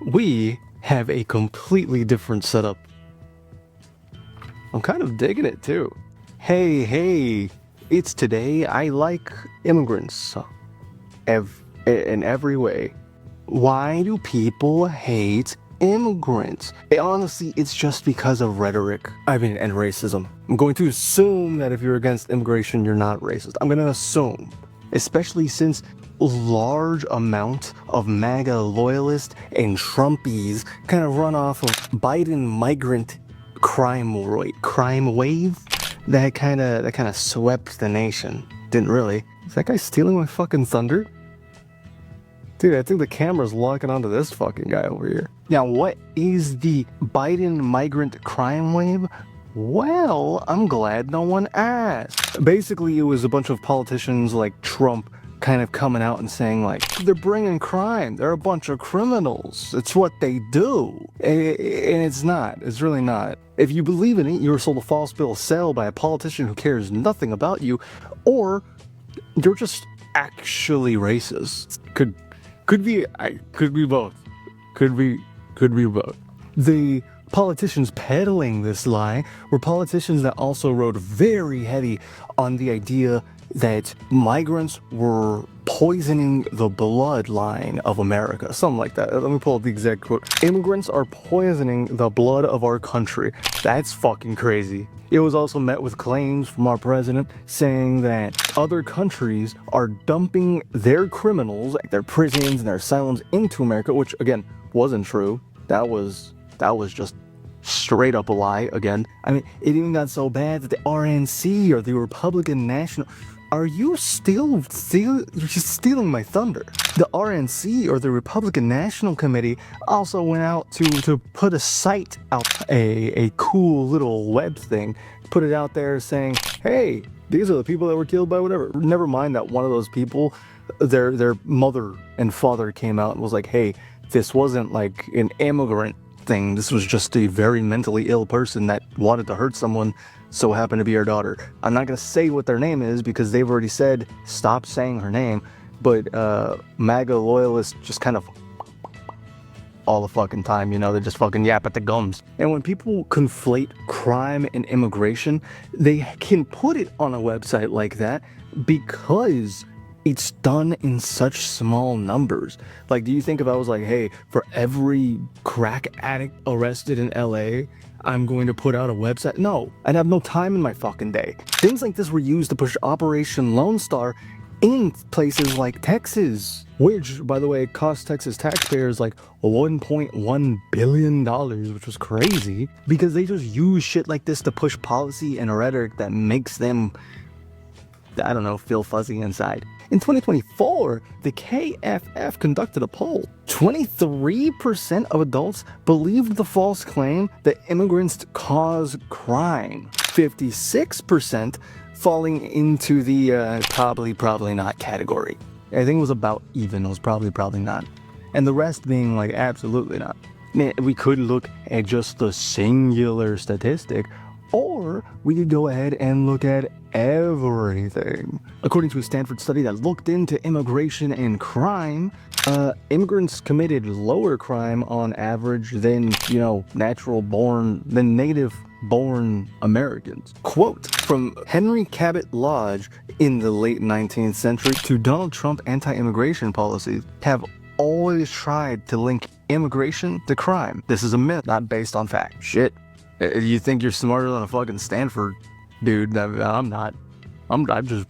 we have a completely different setup. I'm kind of digging it too. Hey, it's today. I like immigrants in every way. Why do people hate immigrants? Honestly, it's just because of rhetoric. And racism. I'm going to assume that if you're against immigration, you're not racist. I'm going to assume. Especially since large amount of MAGA loyalists and Trumpies kind of run off of Biden migrant crime wave that kind of swept the nation. Didn't really. Is that guy stealing my fucking thunder? Dude, I think the camera's locking onto this fucking guy over here. Now, what is the Biden migrant crime wave? Well, I'm glad no one asked. Basically, it was a bunch of politicians like Trump kind of coming out and saying like, they're bringing crime, they're a bunch of criminals, it's what they do. And it's not, it's really not. If you believe in it, you were sold a false bill of sale by a politician who cares nothing about you, or you're just actually racist. Could be both. Could be both. The politicians peddling this lie were politicians that also rode very heavy on the idea that migrants were poisoning the bloodline of America. Something like that. Let me pull up the exact quote. Immigrants are poisoning the blood of our country. That's fucking crazy. It was also met with claims from our president saying that other countries are dumping their criminals, like their prisons and their asylums, into America, which again wasn't true. That was just straight up a lie again. I mean, it even got so bad that the RNC, or the Republican National... Are you still stealing my thunder? The RNC, or the Republican National Committee, also went out to put a site out, a cool little web thing, put it out there saying, hey, these are the people that were killed by whatever. Never mind that one of those people, their mother and father came out and was like, hey, this wasn't like an immigrant thing. This was just a very mentally ill person that wanted to hurt someone, so happened to be her daughter. I'm not gonna say what their name is because they've already said stop saying her name, but MAGA loyalists just kind of all the fucking time, you know, they just fucking yap at the gums. And when people conflate crime and immigration, they can put it on a website like that because it's done in such small numbers. Like, do you think if I was like, hey, for every crack addict arrested in LA, I'm going to put out a website? No, I'd have no time in my fucking day. Things like this were used to push Operation Lone Star in places like Texas, which, by the way, cost Texas taxpayers like $1.1 billion, which was crazy, because they just use shit like this to push policy and rhetoric that makes them, I don't know, feel fuzzy inside. In 2024, the KFF conducted a poll. 23% of adults believed the false claim that immigrants cause crime. 56% falling into the probably not category. I think it was about even. It was probably not. And the rest being like absolutely not. Man, we could look at just the singular statistic, or we could go ahead and look at everything. According to a Stanford study that looked into immigration and crime, immigrants committed lower crime on average than, native-born Americans. Quote from Henry Cabot Lodge: in the late 19th century to Donald Trump, anti-immigration policies have always tried to link immigration to crime. This is a myth, not based on fact. Shit. You think you're smarter than a fucking Stanford dude? I'm not. I just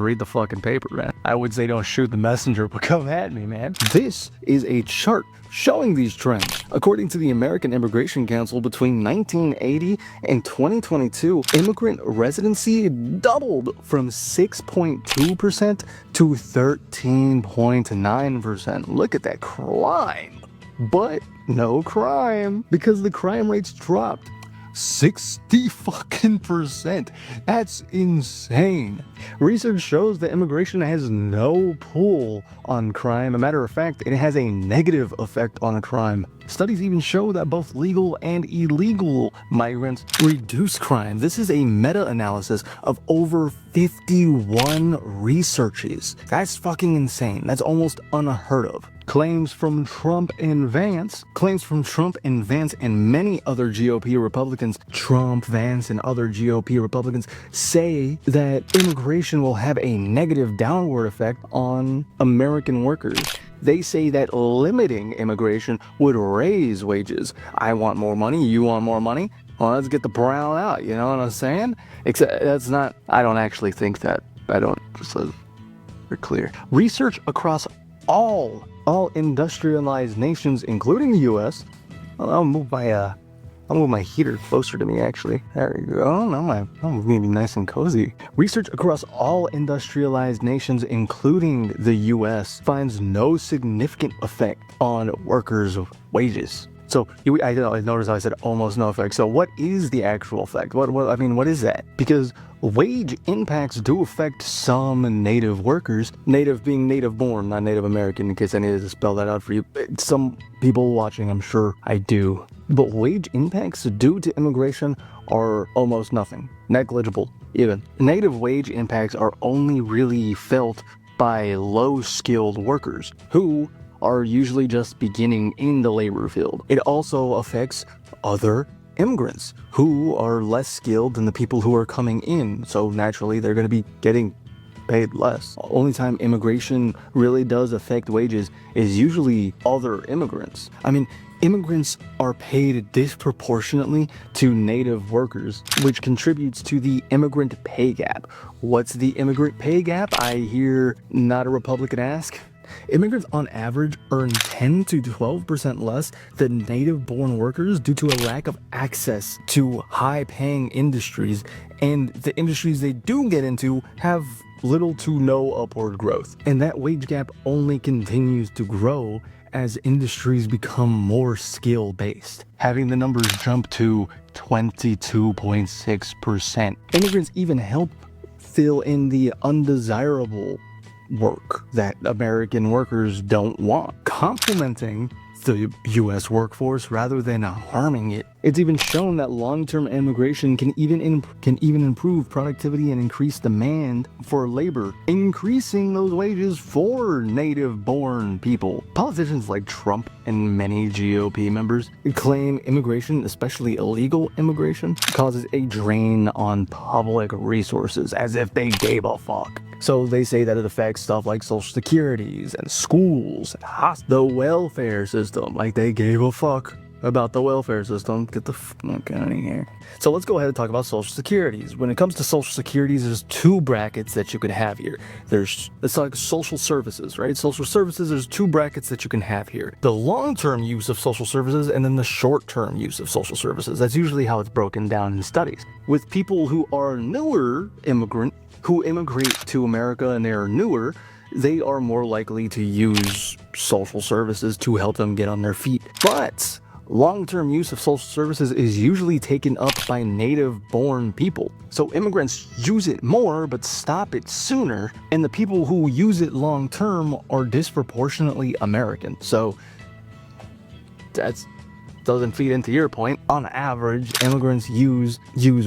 read the fucking paper, man. I would say don't shoot the messenger, but come at me, man. This is a chart showing these trends. According to the American Immigration Council, between 1980 and 2022, immigrant residency doubled from 6.2% to 13.9%. Look at that climb. But no crime, because the crime rates dropped 60%. That's insane. Research shows that immigration has no pull on crime. A matter of fact, it has a negative effect on crime. Studies even show that both legal and illegal migrants reduce crime. This is a meta-analysis of over 51 researches. That's fucking insane. That's almost unheard of. Claims from Trump and Vance and many other GOP Republicans, say that immigration will have a negative downward effect on American workers. They say that limiting immigration would raise wages. I want more money, you want more money? Well, let's get the brown out, you know what I'm saying? Except that's not, I don't actually think that. I don't, just so we're clear. Research across all industrialized nations, including the U.S. I'll move my heater closer to me, actually. There you go. Now I'm getting nice and cozy. Research across all industrialized nations, including the U.S., finds no significant effect on workers' wages. So I noticed how I said almost no effect. So what is the actual effect? What is that? Because wage impacts do affect some native workers. Native being native born, not Native American, in case I needed to spell that out for you. Some people watching, I'm sure I do. But wage impacts due to immigration are almost nothing. Negligible, even. Native wage impacts are only really felt by low-skilled workers who are usually just beginning in the labor field. It also affects other immigrants who are less skilled than the people who are coming in. So naturally, they're going to be getting paid less. Only time immigration really does affect wages is usually other immigrants. I mean, immigrants are paid disproportionately to native workers, which contributes to the immigrant pay gap. What's the immigrant pay gap? I hear not a Republican ask. Immigrants on average earn 10 to 12% less than native-born workers due to a lack of access to high-paying industries, and the industries they do get into have little to no upward growth. And that wage gap only continues to grow as industries become more skill-based, having the numbers jump to 22.6%. Immigrants even help fill in the undesirable work that American workers don't want, complementing the U.S. workforce rather than harming it. It's even shown that long-term immigration can even improve productivity and increase demand for labor, increasing those wages for native-born people. Politicians like Trump and many GOP members claim immigration, especially illegal immigration, causes a drain on public resources, as if they gave a fuck. So they say that it affects stuff like social securities and schools and the welfare system. Like they gave a fuck about the welfare system. Get the fuck out of here. So let's go ahead and talk about social securities. When it comes to social securities, there's two brackets that you could have here. It's like social services, right? Social services, there's two brackets that you can have here. The long-term use of social services and then the short-term use of social services. That's usually how it's broken down in studies. With people who are newer who immigrate to America and they are newer, they are more likely to use social services to help them get on their feet. But long-term use of social services is usually taken up by native-born people. So immigrants use it more but stop it sooner, and the people who use it long-term are disproportionately American. So that's doesn't feed into your point. On average, immigrants use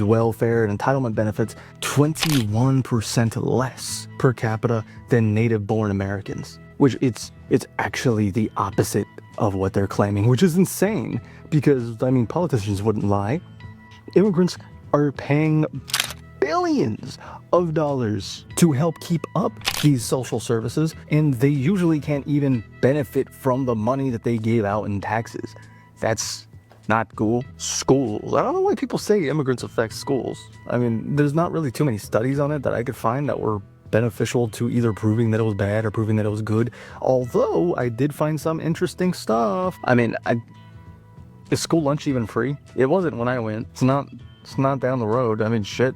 welfare and entitlement benefits 21% less per capita than native-born Americans, which it's actually the opposite of what they're claiming, which is insane because, I mean, politicians wouldn't lie. Immigrants are paying billions of dollars to help keep up these social services, and they usually can't even benefit from the money that they gave out in taxes. That's not cool. Schools. I don't know why people say immigrants affect schools. I mean, there's not really too many studies on it that I could find that were beneficial to either proving that it was bad or proving that it was good. Although, I did find some interesting stuff. I mean, is school lunch even free? It wasn't when I went. It's not down the road. I mean, shit.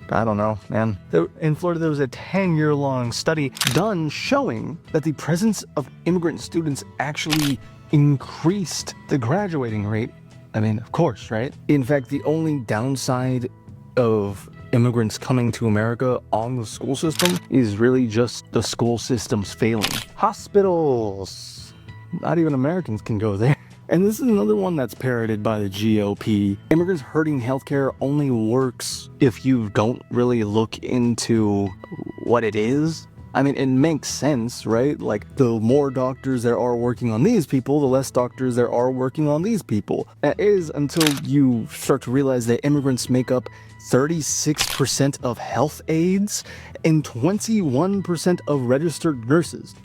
I don't know, man. In Florida, there was a 10-year-long study done showing that the presence of immigrant students actually increased the graduating rate. I mean, of course, right? In fact, the only downside of immigrants coming to America on the school system is really just the school system's failing. Hospitals. Not even Americans can go there. And this is another one that's parroted by the GOP. Immigrants hurting healthcare only works if you don't really look into what it is. I mean, it makes sense, right? Like, the more doctors there are working on these people, the less doctors there are working on these people. That is until you start to realize that immigrants make up 36% of health aides and 21% of registered nurses.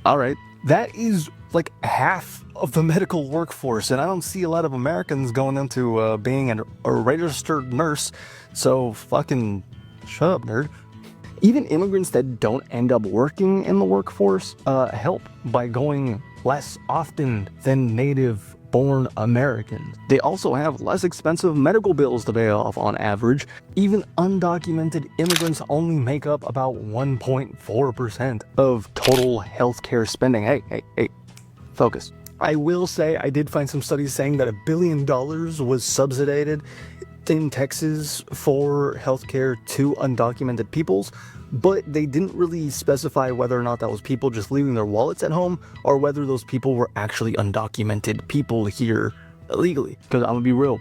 All right, that is like half of the medical workforce, and I don't see a lot of Americans going into being a registered nurse, so fucking shut up, nerd. Even immigrants that don't end up working in the workforce help by going less often than native-born Americans. They also have less expensive medical bills to pay off on average. Even undocumented immigrants only make up about 1.4% of total healthcare spending. Hey, focus. I will say I did find some studies saying that $1 billion was subsidized in Texas for healthcare to undocumented peoples, but they didn't really specify whether or not that was people just leaving their wallets at home or whether those people were actually undocumented people here illegally. Because I'm gonna be real,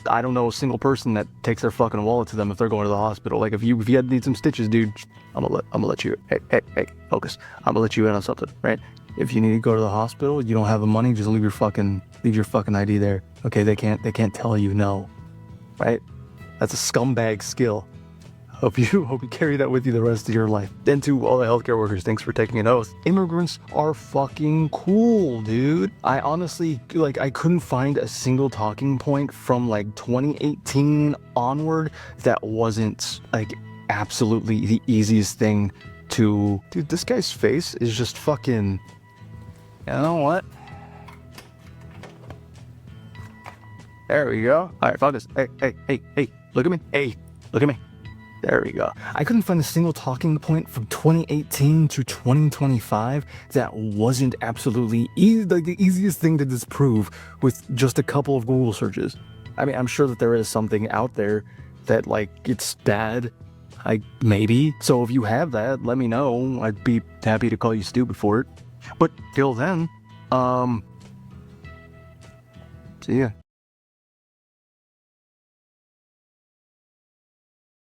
I don't know a single person that takes their fucking wallet to them if they're going to the hospital. Like, if you need some stitches, dude, I'm gonna let you. Hey, focus. I'm gonna let you in on something, right? If you need to go to the hospital, you don't have the money, just leave your fucking ID there. Okay, they can't tell you no. Right? That's a scumbag skill. Hope you carry that with you the rest of your life. Then to all the healthcare workers, thanks for taking an oath. Immigrants are fucking cool, dude. I honestly, I couldn't find a single talking point from 2018 onward that wasn't absolutely the easiest thing to... Dude, this guy's face is just fucking... You know what? There we go. All right, focus. Hey, look at me. Hey, look at me. There we go. I couldn't find a single talking point from 2018 to 2025 that wasn't absolutely the easiest thing to disprove with just a couple of Google searches. I mean, I'm sure that there is something out there that, it's bad. Maybe. So if you have that, let me know. I'd be happy to call you stupid for it. But till then, see ya.